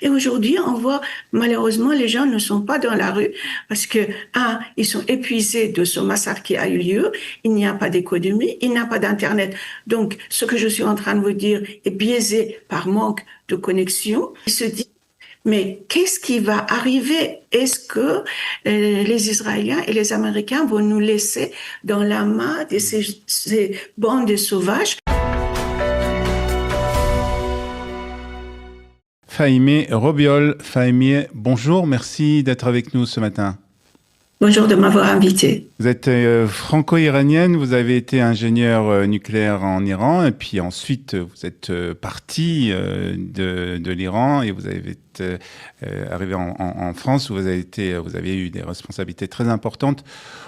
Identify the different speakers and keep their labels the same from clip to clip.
Speaker 1: Et aujourd'hui, on voit, malheureusement, les gens ne sont pas dans la rue parce que, ils sont épuisés de ce massacre qui a eu lieu. Il n'y a pas d'économie, il n'y a pas d'Internet. Donc, ce que je suis en train de vous dire est biaisé par manque de connexion. Ils se disent, mais qu'est-ce qui va arriver? Est-ce que les Israéliens et les Américains vont nous laisser dans la main de ces bandes de sauvages?
Speaker 2: Fahimé Robiol. Fahimé, bonjour, merci d'être avec nous ce matin.
Speaker 1: Bonjour de m'avoir invité.
Speaker 2: Vous êtes franco-iranienne, vous avez été ingénieure nucléaire en Iran, et puis ensuite vous êtes partie de l'Iran et vous avez arrivé en France où vous avez eu des responsabilités très importantes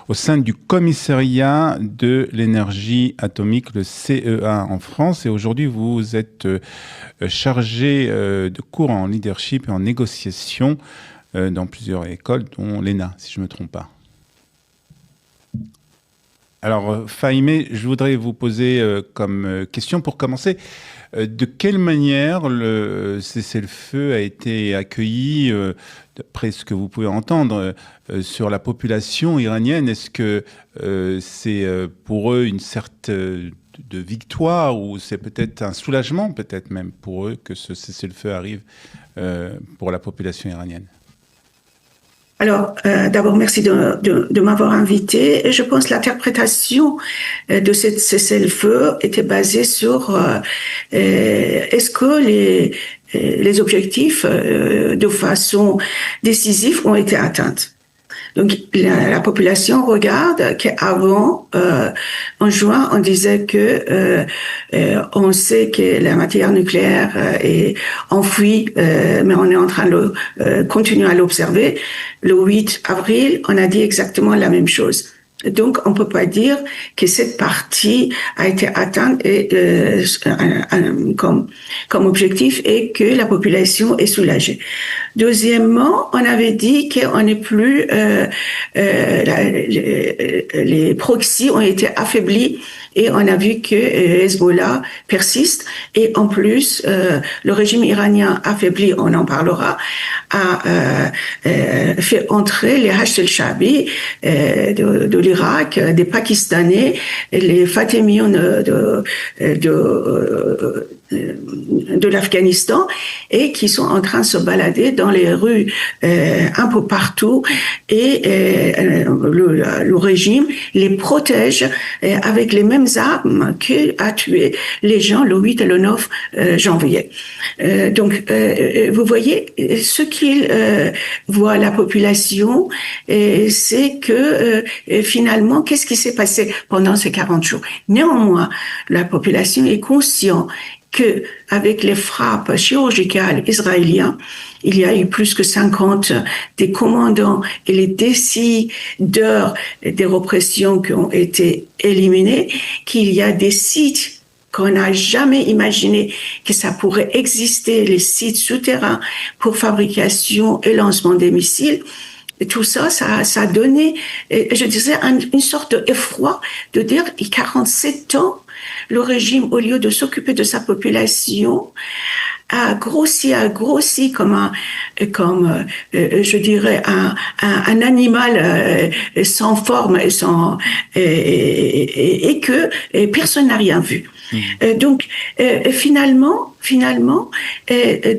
Speaker 2: au sein du commissariat de l'énergie atomique, le CEA en France. Et aujourd'hui, vous êtes chargé de cours en leadership et en négociation dans plusieurs écoles, dont l'ENA, si je ne me trompe pas. Alors, Fahimé, je voudrais vous poser comme question pour commencer, de quelle manière le cessez-le-feu a été accueilli, d'après ce que vous pouvez entendre, sur la population iranienne? Est-ce que c'est pour eux une certaine de victoire, ou c'est peut-être un soulagement, peut-être même pour eux, que ce cessez-le-feu arrive pour la population iranienne?
Speaker 1: Alors, d'abord, merci de m'avoir invité. Je pense que l'interprétation de ce cessez-le-feu était basée sur est-ce que les objectifs de façon décisive ont été atteints. Donc, la population regarde qu'avant, en juin, on disait que on sait que la matière nucléaire est enfouie, mais on est en train de continuer à l'observer. Le 8 avril, on a dit exactement la même chose. Donc, on peut pas dire que cette partie a été atteinte comme objectif et que la population est soulagée. Deuxièmement, on avait dit qu'on n'est plus les proxys ont été affaiblis et on a vu que Hezbollah persiste et en plus le régime iranien affaibli, on en parlera, a fait entrer les Hachd el-Shaabi de l'Irak, des Pakistanais, les Fatemiyoun de l'Afghanistan et qui sont en train de se balader dans les rues un peu partout et le régime les protège avec les mêmes armes que a tué les gens le 8 et le 9 janvier. Donc vous voyez ce qu'il voit la population, c'est que finalement qu'est-ce qui s'est passé pendant ces 40 jours. Néanmoins, la population est consciente que avec les frappes chirurgicales israéliennes, il y a eu plus que 50 des commandants et les décideurs des répressions qui ont été éliminés, qu'il y a des sites qu'on n'a jamais imaginé que ça pourrait exister, les sites souterrains pour fabrication et lancement des missiles. Et tout ça, ça a donné, je disais, une sorte d'effroi de dire, il y a 47 ans, le régime, au lieu de s'occuper de sa population, a grossi comme je dirais un animal sans forme et que personne n'a rien vu. Donc finalement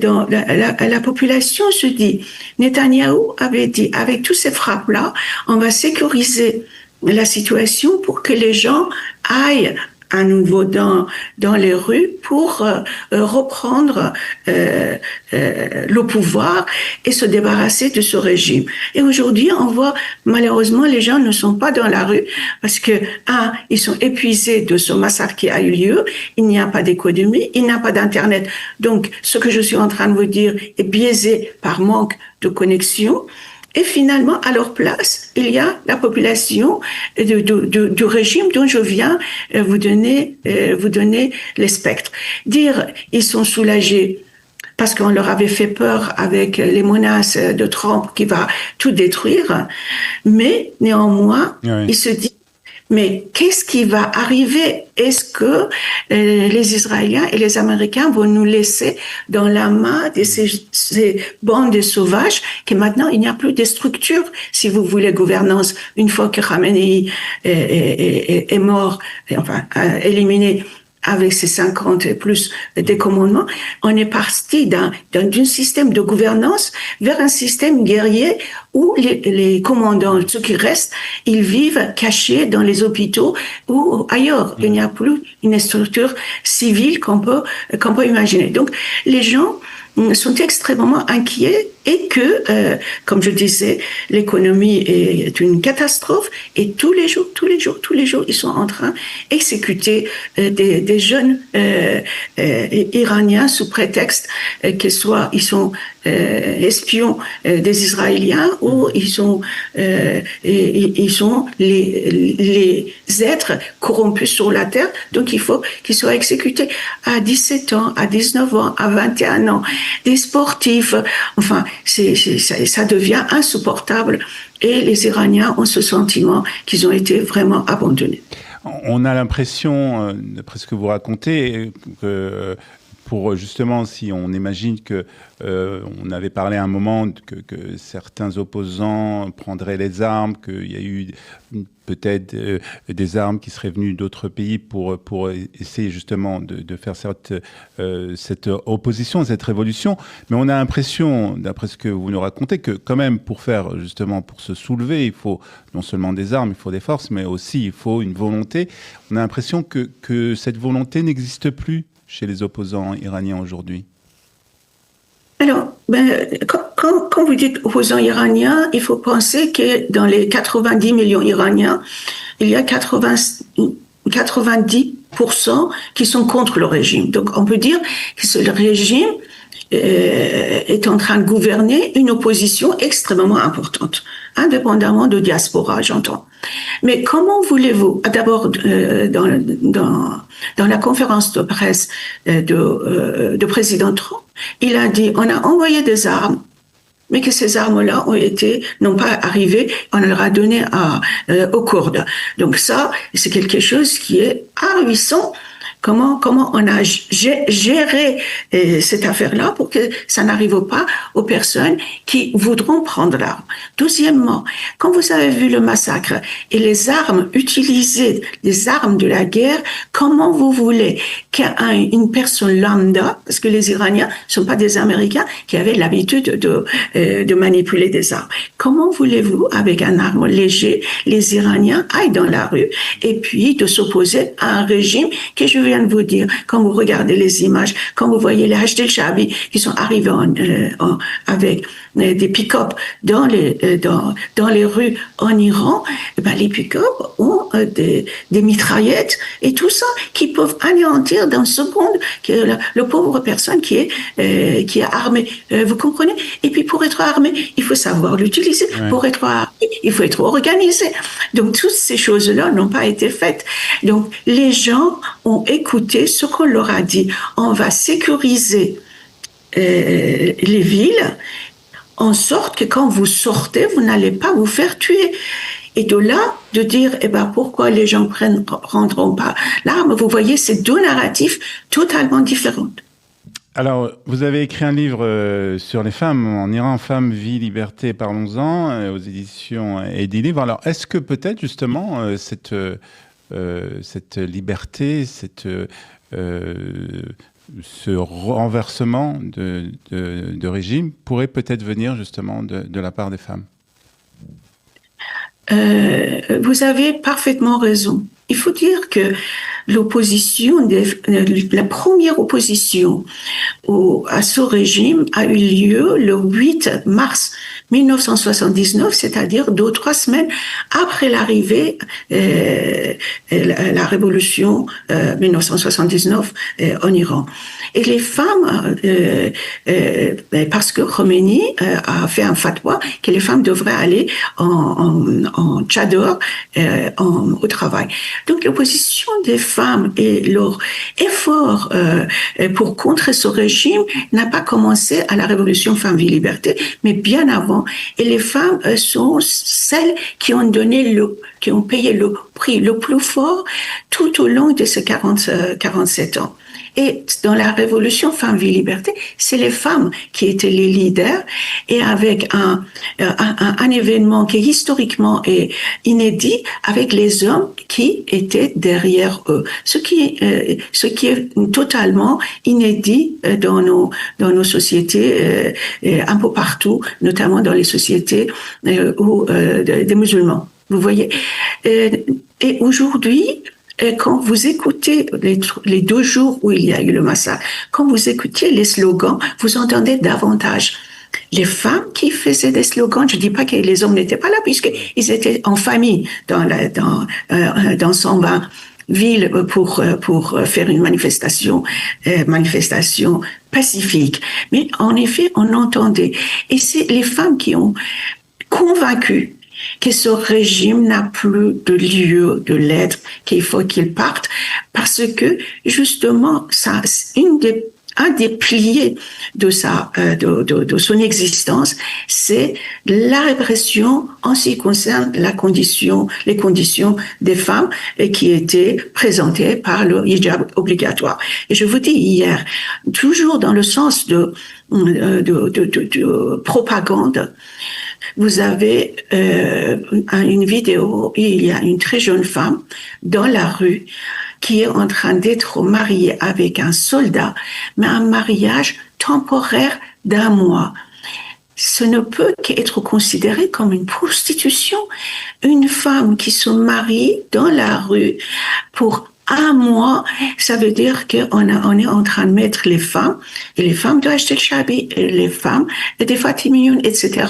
Speaker 1: dans la population se dit, Netanyahou avait dit, avec tous ces frappes là, on va sécuriser la situation pour que les gens aillent à nouveau dans les rues pour reprendre le pouvoir et se débarrasser de ce régime. Et aujourd'hui, on voit malheureusement les gens ne sont pas dans la rue parce que ils sont épuisés de ce massacre qui a eu lieu. Il n'y a pas d'économie, il n'y a pas d'Internet. Donc, ce que je suis en train de vous dire est biaisé par manque de connexion. Et finalement, à leur place, il y a la population du régime dont je viens vous donner les spectres. Dire ils sont soulagés parce qu'on leur avait fait peur avec les menaces de Trump qui va tout détruire, mais néanmoins,
Speaker 2: Oui.
Speaker 1: ils se disent Mais qu'est-ce qui va arriver? Est-ce que les Israéliens et les Américains vont nous laisser dans la main de ces bandes sauvages que maintenant il n'y a plus de structure, si vous voulez, gouvernance, une fois que Khamenei est mort, enfin éliminé avec ses 50 et plus des commandements, on est parti d'un système de gouvernance vers un système guerrier où les commandants, ceux qui restent, ils vivent cachés dans les hôpitaux ou ailleurs. Il n'y a plus une structure civile qu'on peut imaginer. Donc, les gens sont extrêmement inquiets et que, comme je disais, l'économie est une catastrophe et tous les jours, ils sont en train d'exécuter des jeunes Iraniens sous prétexte qu'ils sont espions des Israéliens ou ils sont les êtres corrompus sur la terre, donc il faut qu'ils soient exécutés à 17 ans, à 19 ans, à 21 ans. Des sportifs, enfin, ça devient insupportable et les Iraniens ont ce sentiment qu'ils ont été vraiment abandonnés.
Speaker 2: On a l'impression, d'après ce que vous racontez, que pour justement, si on imagine que on avait parlé à un moment que certains opposants prendraient les armes, qu'il y a eu peut-être des armes qui seraient venues d'autres pays pour essayer justement de faire cette opposition, cette révolution. Mais on a l'impression, d'après ce que vous nous racontez, que quand même pour se soulever, il faut non seulement des armes, il faut des forces, mais aussi il faut une volonté. On a l'impression que cette volonté n'existe plus chez les opposants iraniens aujourd'hui.
Speaker 1: Alors, quand vous dites opposants iraniens, il faut penser que dans les 90 millions iraniens, il y a 90% qui sont contre le régime. Donc, on peut dire que le régime est en train de gouverner une opposition extrêmement importante, indépendamment de diaspora, j'entends. Mais comment voulez-vous, d'abord dans la conférence de presse de président Trump, il a dit on a envoyé des armes, mais que ces armes-là n'ont pas arrivé, on leur a donné aux Kurdes. Donc ça, c'est quelque chose qui est ahurissant. Comment on a géré cette affaire-là pour que ça n'arrive pas aux personnes qui voudront prendre l'arme. Deuxièmement, quand vous avez vu le massacre et les armes utilisées, les armes de la guerre, comment vous voulez qu'une personne lambda, parce que les Iraniens ne sont pas des Américains qui avaient l'habitude de manipuler des armes, comment voulez-vous, avec un arme léger, les Iraniens aillent dans la rue et puis de s'opposer à un régime que je viens de vous dire, quand vous regardez les images, quand vous voyez les Hashd el-Shaabi qui sont arrivés avec des pick-up dans les rues en Iran, les pick-up ont des mitraillettes et tout ça qui peuvent anéantir dans une seconde le pauvre personne qui est armée. Vous comprenez? Et puis pour être armé, il faut savoir l'utiliser. Ouais. Pour être armé, il faut être organisé. Donc toutes ces choses-là n'ont pas été faites. Donc les gens ont écouté ce qu'on leur a dit. On va sécuriser les villes en sorte que quand vous sortez, vous n'allez pas vous faire tuer. Et de là, de dire, pourquoi les gens prendront pas l'arme, vous voyez, c'est deux narratifs totalement différents.
Speaker 2: Alors, vous avez écrit un livre sur les femmes en Iran, Femmes, Vie, Liberté, parlons-en, aux éditions Edilivre. Alors, est-ce que peut-être justement cette liberté, ce renversement de régime pourrait peut-être venir justement de la part des femmes?
Speaker 1: Vous avez parfaitement raison. Il faut dire que l'opposition, la première opposition à ce régime a eu lieu le 8 mars 1979, c'est-à-dire 2 ou 3 semaines après l'arrivée, la révolution 1979 en Iran. Et les femmes, parce que Khomeini a fait un fatwa que les femmes devraient aller en tchador au travail. Donc l'opposition des femmes et leur effort pour contrer ce régime n'a pas commencé à la révolution Femmes, Vie, Liberté, mais bien avant. Et les femmes sont celles qui ont qui ont payé le prix le plus fort tout au long de ces 47 ans. Et dans la révolution Femmes, Vie, Liberté, c'est les femmes qui étaient les leaders, et avec un événement qui historiquement est inédit, avec les hommes qui étaient derrière eux. Ce qui est totalement inédit dans nos sociétés un peu partout, notamment dans les sociétés des musulmans. Vous voyez. Et aujourd'hui, quand vous écoutez les 2 jours où il y a eu le massacre, quand vous écoutiez les slogans, vous entendez davantage les femmes qui faisaient des slogans. Je dis pas que les hommes n'étaient pas là, puisqu'ils étaient en famille dans 120 villes pour faire une manifestation pacifique. Mais en effet, on entendait. Et c'est les femmes qui ont convaincu que ce régime n'a plus de lieu de l'être, qu'il faut qu'il parte, parce que justement, ça, un des piliers de son existence, c'est la répression en ce qui concerne les conditions des femmes qui étaient présentées par le hijab obligatoire. Et je vous dis hier, toujours dans le sens de propagande, vous avez une vidéo où il y a une très jeune femme dans la rue qui est en train d'être mariée avec un soldat, mais un mariage temporaire d'1 mois. Ce ne peut qu'être considéré comme une prostitution. Une femme qui se marie dans la rue pour 1 mois, ça veut dire qu'on est en train de mettre les femmes, et les femmes de Hajj el-Shabi, et les femmes des Fatimiyoun, etc.,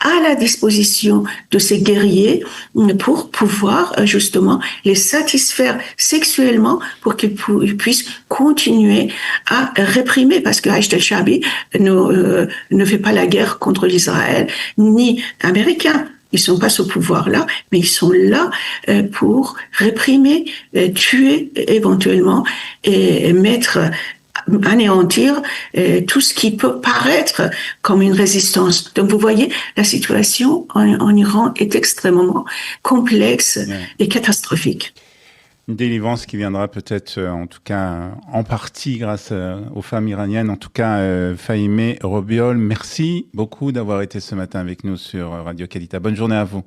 Speaker 1: à la disposition de ces guerriers pour pouvoir justement les satisfaire sexuellement, pour qu'ils puissent continuer à réprimer, parce que Hajj el-Shabi ne fait pas la guerre contre l'Israël, ni américain. Ils sont pas ce pouvoir-là, mais ils sont là pour réprimer, tuer éventuellement et anéantir tout ce qui peut paraître comme une résistance. Donc vous voyez, la situation en Iran est extrêmement complexe et catastrophique.
Speaker 2: Une délivrance qui viendra peut-être, en tout cas, en partie grâce aux femmes iraniennes. En tout cas, Fahimé Robiol, merci beaucoup d'avoir été ce matin avec nous sur Radio Kalita. Bonne journée à vous.